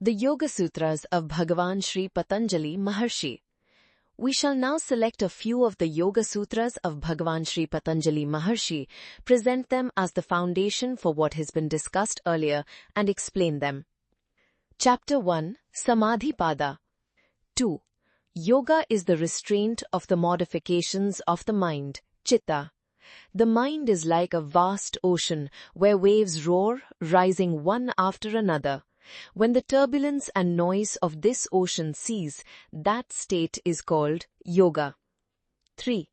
The Yoga Sutras of Bhagavan Sri Patanjali Maharshi. We shall now select a few of the Yoga Sutras of Bhagavan Sri Patanjali Maharshi, present them as the foundation for what has been discussed earlier, and explain them. Chapter 1, Samadhi Pada. 2. Yoga is the restraint of the modifications of the mind, Chitta. The mind is like a vast ocean where waves roar, rising one after another. When the turbulence and noise of this ocean cease, that state is called yoga. 3.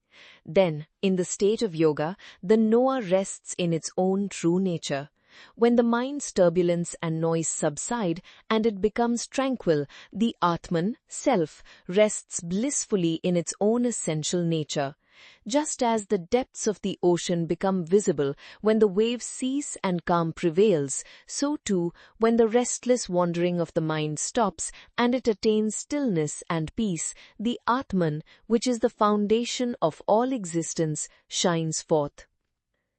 Then, in the state of yoga, the knower rests in its own true nature. When the mind's turbulence and noise subside and it becomes tranquil, the Atman, self, rests blissfully in its own essential nature. Just as the depths of the ocean become visible when the waves cease and calm prevails, so too, when the restless wandering of the mind stops and it attains stillness and peace, the Atman, which is the foundation of all existence, shines forth.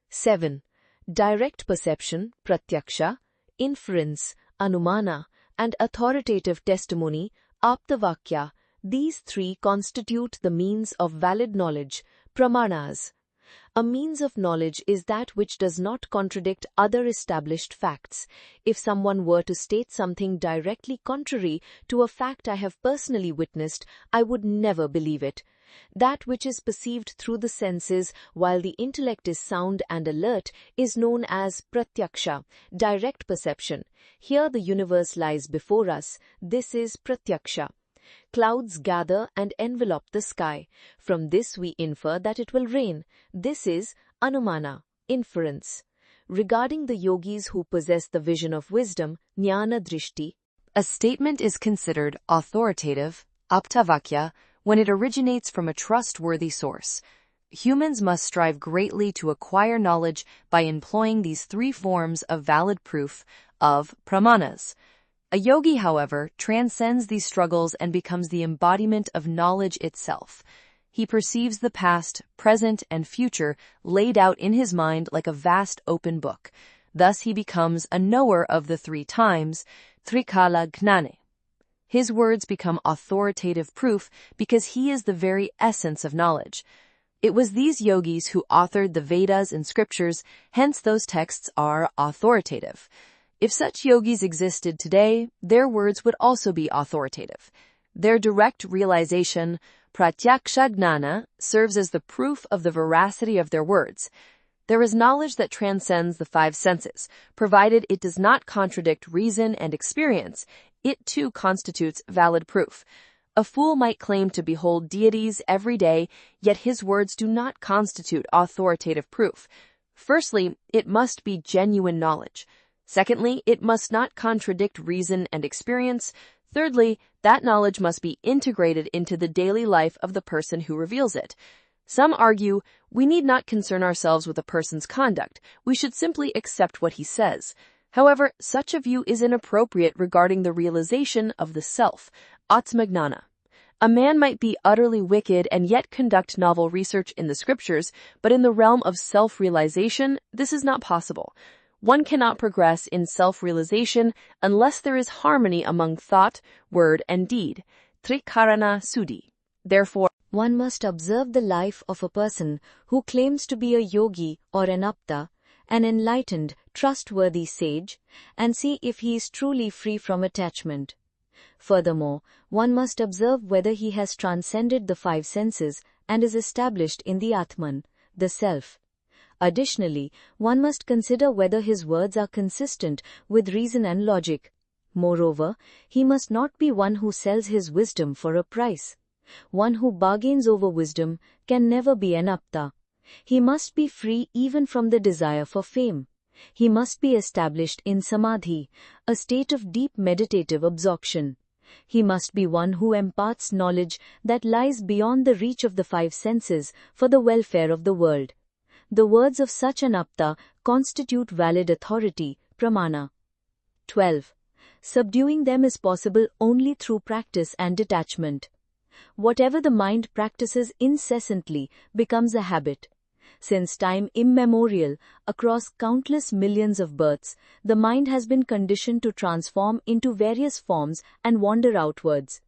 7. Direct perception, pratyaksha, inference, anumana, and authoritative testimony, aptavakya. These three constitute the means of valid knowledge, pramanas. A means of knowledge is that which does not contradict other established facts. If someone were to state something directly contrary to a fact I have personally witnessed, I would never believe it. That which is perceived through the senses while the intellect is sound and alert is known as pratyaksha, direct perception. Here the universe lies before us. This is pratyaksha. Clouds gather and envelop the sky. From this we infer that it will rain. This is anumana, inference. Regarding the yogis who possess the vision of wisdom, jnana drishti, a statement is considered authoritative, aptavakya, when it originates from a trustworthy source. Humans must strive greatly to acquire knowledge by employing these three forms of valid proof of pramanas. A yogi, however, transcends these struggles and becomes the embodiment of knowledge itself. He perceives the past, present, and future laid out in his mind like a vast open book. Thus he becomes a knower of the three times, trikala gnane. His words become authoritative proof because he is the very essence of knowledge. It was these yogis who authored the Vedas and scriptures, hence those texts are authoritative. If such yogis existed today, their words would also be authoritative. Their direct realization, pratyaksha gnana, serves as the proof of the veracity of their words. There is knowledge that transcends the five senses, provided it does not contradict reason and experience. It too constitutes valid proof. A fool might claim to behold deities every day, yet his words do not constitute authoritative proof. Firstly, it must be genuine knowledge. Secondly, it must not contradict reason and experience. Thirdly, that knowledge must be integrated into the daily life of the person who reveals it. Some argue we need not concern ourselves with a person's conduct. We should simply accept what he says. However, such a view is inappropriate regarding the realization of the self, atmagnana. A man might be utterly wicked and yet conduct novel research in the scriptures, but in the realm of self-realization, this is not possible. One cannot progress in self-realization unless there is harmony among thought, word, and deed. Trikarana Sudhi. Therefore, one must observe the life of a person who claims to be a yogi or an apta, an enlightened, trustworthy sage, and see if he is truly free from attachment. Furthermore, one must observe whether he has transcended the five senses and is established in the Atman, the self. Additionally, one must consider whether his words are consistent with reason and logic. Moreover, he must not be one who sells his wisdom for a price. One who bargains over wisdom can never be an apta. He must be free even from the desire for fame. He must be established in samadhi, a state of deep meditative absorption. He must be one who imparts knowledge that lies beyond the reach of the five senses for the welfare of the world. The words of such an apta constitute valid authority, pramana. 12. Subduing them is possible only through practice and detachment. Whatever the mind practices incessantly becomes a habit. Since time immemorial, across countless millions of births, the mind has been conditioned to transform into various forms and wander outwards.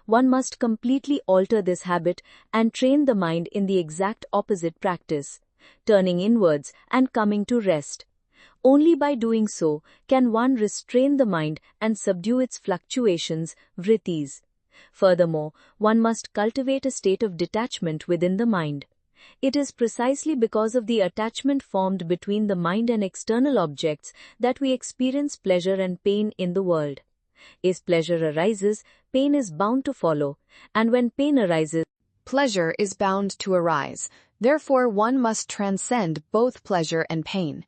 One must completely alter this habit and train the mind in the exact opposite practice, turning inwards and coming to rest. Only by doing so can one restrain the mind and subdue its fluctuations, vrittis. Furthermore, one must cultivate a state of detachment within the mind. It is precisely because of the attachment formed between the mind and external objects that we experience pleasure and pain in the world. As pleasure arises, pain is bound to follow, and when pain arises, pleasure is bound to arise. Therefore, one must transcend both pleasure and pain.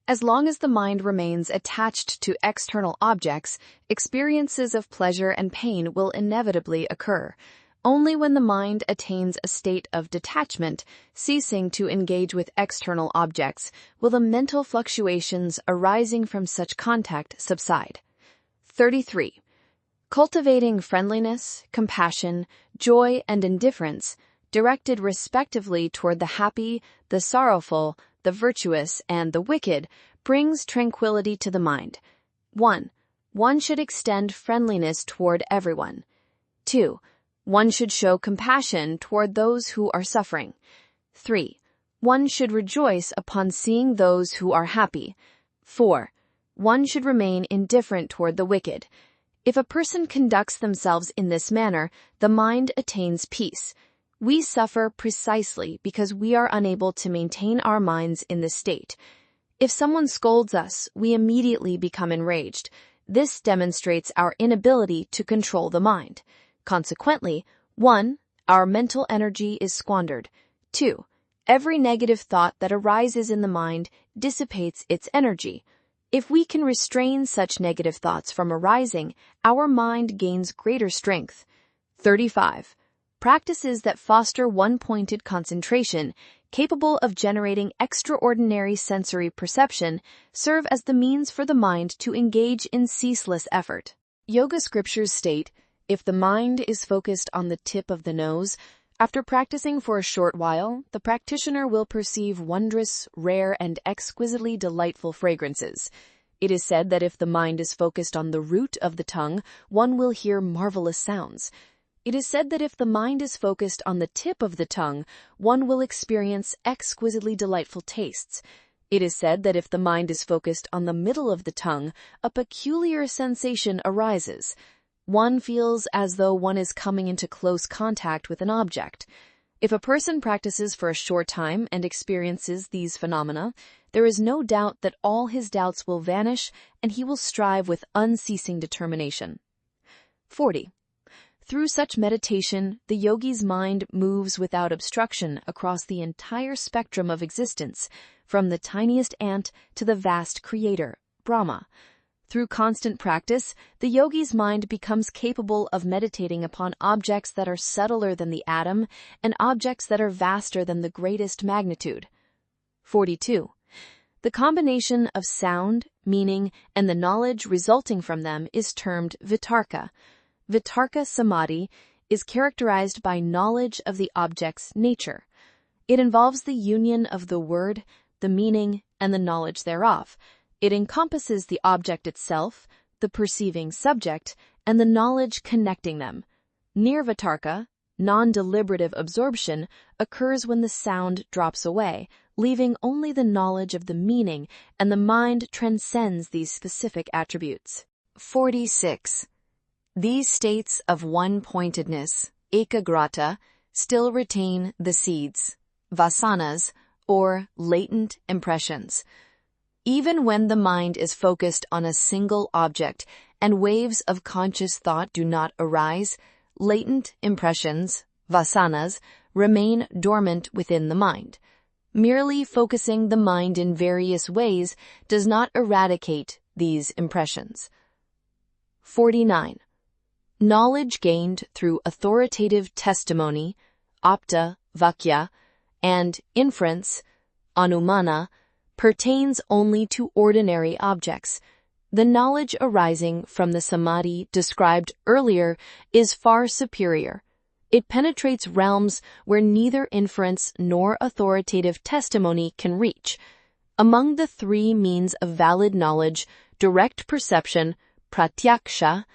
As long as the mind remains attached to external objects, experiences of pleasure and pain will inevitably occur. Only when the mind attains a state of detachment, ceasing to engage with external objects, will the mental fluctuations arising from such contact subside. 33. Cultivating friendliness, compassion, joy, and indifference, directed respectively toward the happy, the sorrowful, the virtuous, and the wicked, brings tranquility to the mind. 1. One should extend friendliness toward everyone. 2. One should show compassion toward those who are suffering. 3. One should rejoice upon seeing those who are happy. 4. One should remain indifferent toward the wicked. If a person conducts themselves in this manner, the mind attains peace. We suffer precisely because we are unable to maintain our minds in this state. If someone scolds us, we immediately become enraged. This demonstrates our inability to control the mind. Consequently, 1. Our mental energy is squandered. 2. Every negative thought that arises in the mind dissipates its energy. If we can restrain such negative thoughts from arising, our mind gains greater strength. 35. Practices that foster one-pointed concentration, capable of generating extraordinary sensory perception, serve as the means for the mind to engage in ceaseless effort. Yoga scriptures state, if the mind is focused on the tip of the nose, after practicing for a short while, the practitioner will perceive wondrous, rare, and exquisitely delightful fragrances. It is said that if the mind is focused on the root of the tongue, one will hear marvelous sounds. It is said that if the mind is focused on the tip of the tongue, one will experience exquisitely delightful tastes. It is said that if the mind is focused on the middle of the tongue, a peculiar sensation arises. One feels as though one is coming into close contact with an object. If a person practices for a short time and experiences these phenomena, there is no doubt that all his doubts will vanish and he will strive with unceasing determination. 40. Through such meditation, the yogi's mind moves without obstruction across the entire spectrum of existence, from the tiniest ant to the vast creator, Brahma. Through constant practice, the yogi's mind becomes capable of meditating upon objects that are subtler than the atom and objects that are vaster than the greatest magnitude. 42. The combination of sound, meaning, and the knowledge resulting from them is termed vitarka. Vitarka samadhi is characterized by knowledge of the object's nature. It involves the union of the word, the meaning, and the knowledge thereof. It encompasses the object itself, the perceiving subject, and the knowledge connecting them. Nirvitarka, non-deliberative absorption, occurs when the sound drops away, leaving only the knowledge of the meaning, and the mind transcends these specific attributes. 46. These states of one-pointedness, ekagrata, still retain the seeds, vasanas, or latent impressions. Even when the mind is focused on a single object and waves of conscious thought do not arise, latent impressions, vasanas, remain dormant within the mind. Merely focusing the mind in various ways does not eradicate these impressions. 49. Knowledge gained through authoritative testimony, apta, vakya, and inference, anumana, pertains only to ordinary objects. The knowledge arising from the samadhi described earlier is far superior. It penetrates realms where neither inference nor authoritative testimony can reach. Among the three means of valid knowledge, direct perception, pratyaksha,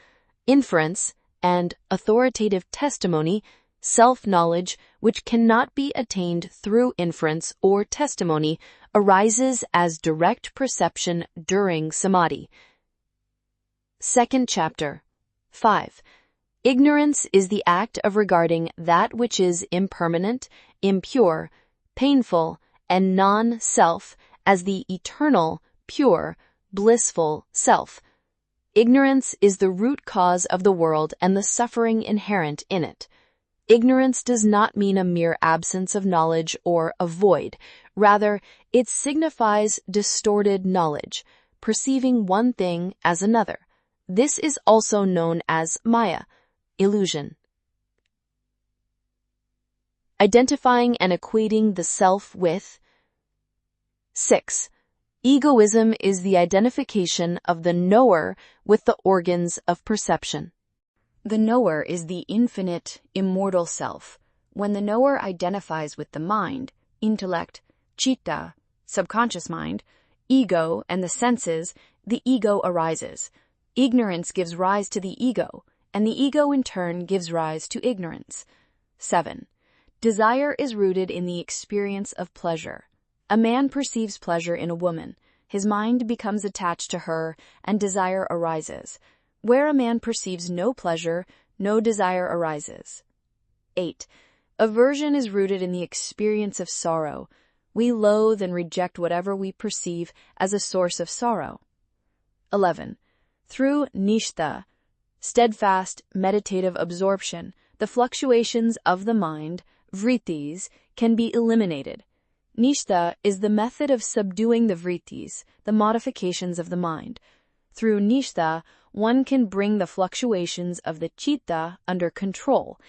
inference, and authoritative testimony, self-knowledge, which cannot be attained through inference or testimony, arises as direct perception during samadhi. Second chapter. 5. Ignorance is the act of regarding that which is impermanent, impure, painful, and non-self as the eternal, pure, blissful self. Ignorance is the root cause of the world and the suffering inherent in it. Ignorance does not mean a mere absence of knowledge or a void. Rather, it signifies distorted knowledge, perceiving one thing as another. This is also known as maya, illusion. Identifying and equating the self with. 6. Egoism is the identification of the knower with the organs of perception. The knower is the infinite, immortal self. When the knower identifies with the mind, intellect, citta, subconscious mind, ego, and the senses, the ego arises. Ignorance gives rise to the ego, and the ego in turn gives rise to ignorance. 7. Desire is rooted in the experience of pleasure. A man perceives pleasure in a woman. His mind becomes attached to her, and desire arises. Where a man perceives no pleasure, no desire arises. 8. Aversion is rooted in the experience of sorrow. We loathe and reject whatever we perceive as a source of sorrow. 11. Through nishtha, steadfast meditative absorption, the fluctuations of the mind, vrittis, can be eliminated. Nishtha is the method of subduing the vrittis, the modifications of the mind. Through nishtha, one can bring the fluctuations of the citta under control.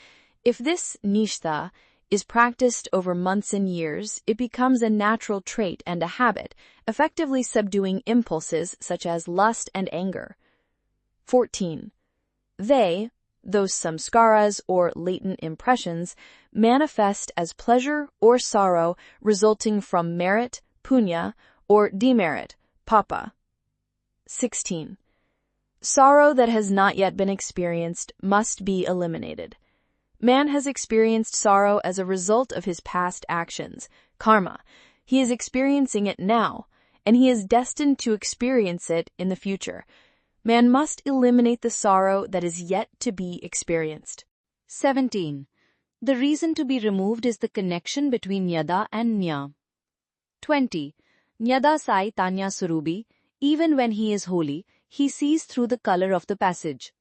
If this nishtha is practiced over months and years, it becomes a natural trait and a habit, effectively subduing impulses such as lust and anger. 14. Those samskaras or latent impressions, manifest as pleasure or sorrow resulting from merit, punya, or demerit, papa. 16. Sorrow that has not yet been experienced must be eliminated. Man has experienced sorrow as a result of his past actions, karma. He is experiencing it now, and he is destined to experience it in the future. Man must eliminate the sorrow that is yet to be experienced. 17. The reason to be removed is the connection between Nyada and Nya. 20. Nyada sai tanya surubi, even when he is holy, he sees through the color of the passage.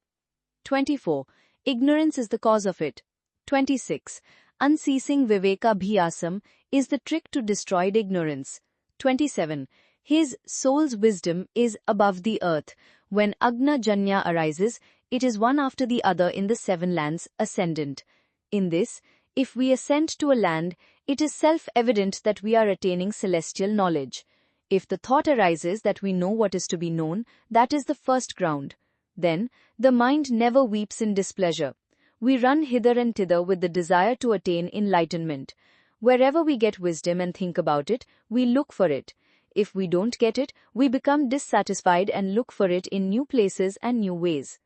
24. Ignorance is the cause of it. 26. Unceasing viveka bhiyasam is the trick to destroy ignorance. 27. His soul's wisdom is above the earth. When Agna Janya arises, it is one after the other in the 7 lands ascendant. In this, if we ascend to a land, it is self-evident that we are attaining celestial knowledge. If the thought arises that we know what is to be known, that is the first ground. Then, the mind never weeps in displeasure. We run hither and thither with the desire to attain enlightenment. Wherever we get wisdom and think about it, we look for it. If we don't get it, we become dissatisfied and look for it in new places and new ways.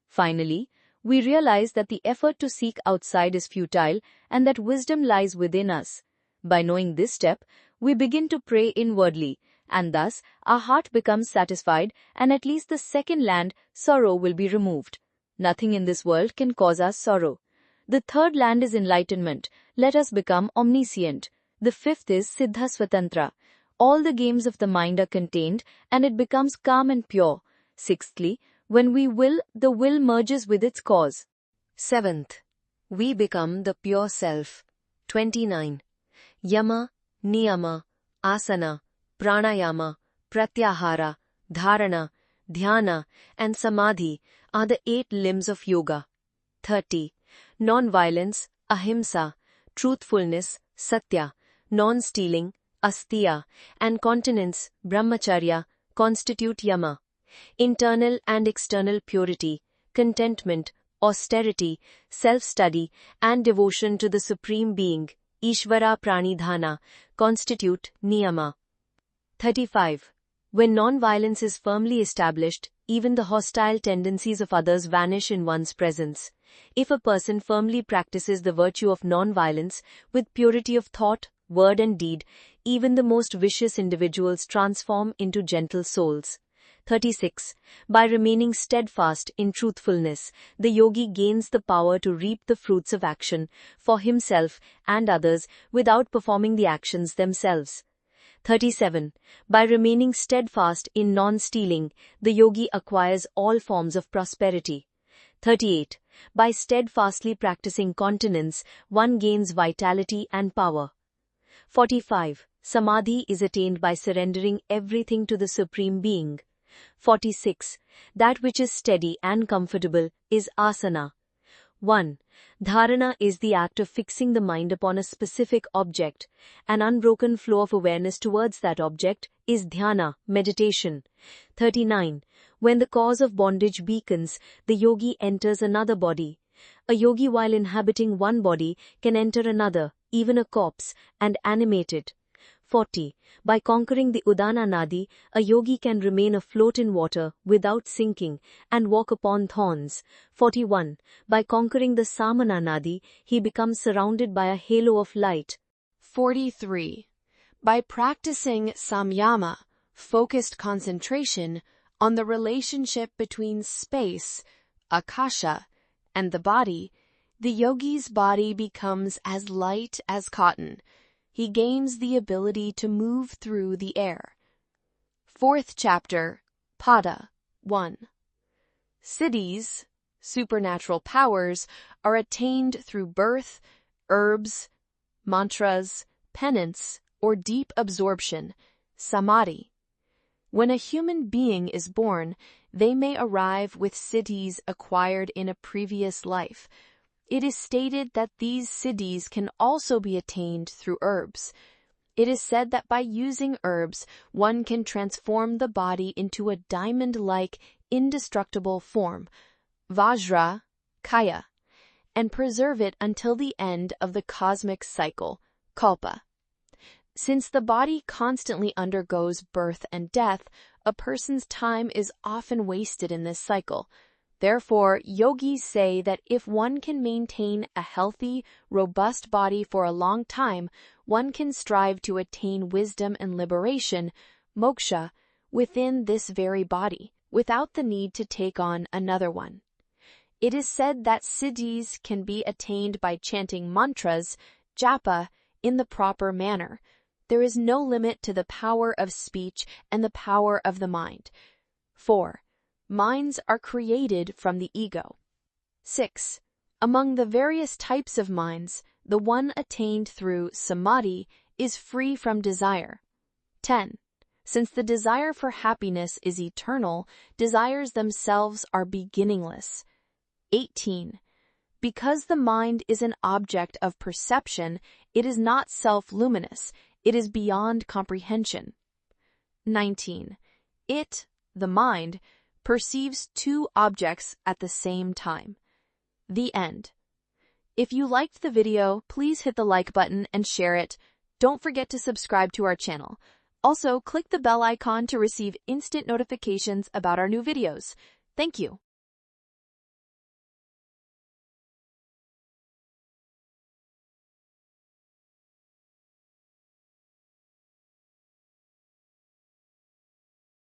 Finally, we realize that the effort to seek outside is futile and that wisdom lies within us. By knowing this step, we begin to pray inwardly, and thus our heart becomes satisfied, and at least the second land, sorrow, will be removed. Nothing in this world can cause us sorrow. The third land is enlightenment. Let us become omniscient. The fifth is Siddha Swatantra. All the games of the mind are contained, and it becomes calm and pure. Sixthly, when we will, the will merges with its cause. 7th. We become the pure self. 29. Yama, niyama, asana, pranayama, pratyahara, dharana, dhyana, and samadhi are the 8 limbs of yoga. 30. Non-violence, ahimsa, truthfulness, satya, non-stealing, asteya, and continence, brahmacharya, constitute yama. Internal and external purity, contentment, austerity, self-study, and devotion to the Supreme Being, Ishvara Pranidhana, constitute niyama. 35. When non-violence is firmly established, even the hostile tendencies of others vanish in one's presence. If a person firmly practices the virtue of non-violence with purity of thought, word and deed, even the most vicious individuals transform into gentle souls. 36. By remaining steadfast in truthfulness, the yogi gains the power to reap the fruits of action for himself and others without performing the actions themselves. 37. By remaining steadfast in non-stealing, the yogi acquires all forms of prosperity. 38. By steadfastly practicing continence, one gains vitality and power. 45. Samadhi is attained by surrendering everything to the Supreme Being. 46. That which is steady and comfortable is asana. 1. Dharana is the act of fixing the mind upon a specific object. An unbroken flow of awareness towards that object is dhyana, meditation. 39. When the cause of bondage weakens, the yogi enters another body. A yogi, while inhabiting one body, can enter another, even a corpse, and animate it. 40. By conquering the Udana Nadi, a yogi can remain afloat in water without sinking and walk upon thorns. 41. By conquering the Samana Nadi, he becomes surrounded by a halo of light. 43. By practicing samyama, focused concentration, on the relationship between space, akasha, and the body, the yogi's body becomes as light as cotton. He gains the ability to move through the air. 4th chapter, Pada 1. Siddhis, supernatural powers, are attained through birth, herbs, mantras, penance, or deep absorption, samadhi. When a human being is born, they may arrive with siddhis acquired in a previous life. It is stated that these siddhis can also be attained through herbs. It is said that by using herbs, one can transform the body into a diamond-like, indestructible form, vajra, kaya, and preserve it until the end of the cosmic cycle, kalpa. Since the body constantly undergoes birth and death, a person's time is often wasted in this cycle. Therefore, yogis say that if one can maintain a healthy, robust body for a long time, one can strive to attain wisdom and liberation, moksha, within this very body, without the need to take on another one. It is said that siddhis can be attained by chanting mantras, japa, in the proper manner. There is no limit to the power of speech and the power of the mind. 4. Minds are created from the ego. 6. Among the various types of minds, the one attained through samadhi is free from desire. 10. Since the desire for happiness is eternal, desires themselves are beginningless. 18. Because the mind is an object of perception, it is not self-luminous, it is beyond comprehension. 19. It, the mind, perceives two objects at the same time. The end. If you liked the video, please hit the like button and share it. Don't forget to subscribe to our channel. Also, click the bell icon to receive instant notifications about our new videos. Thank you.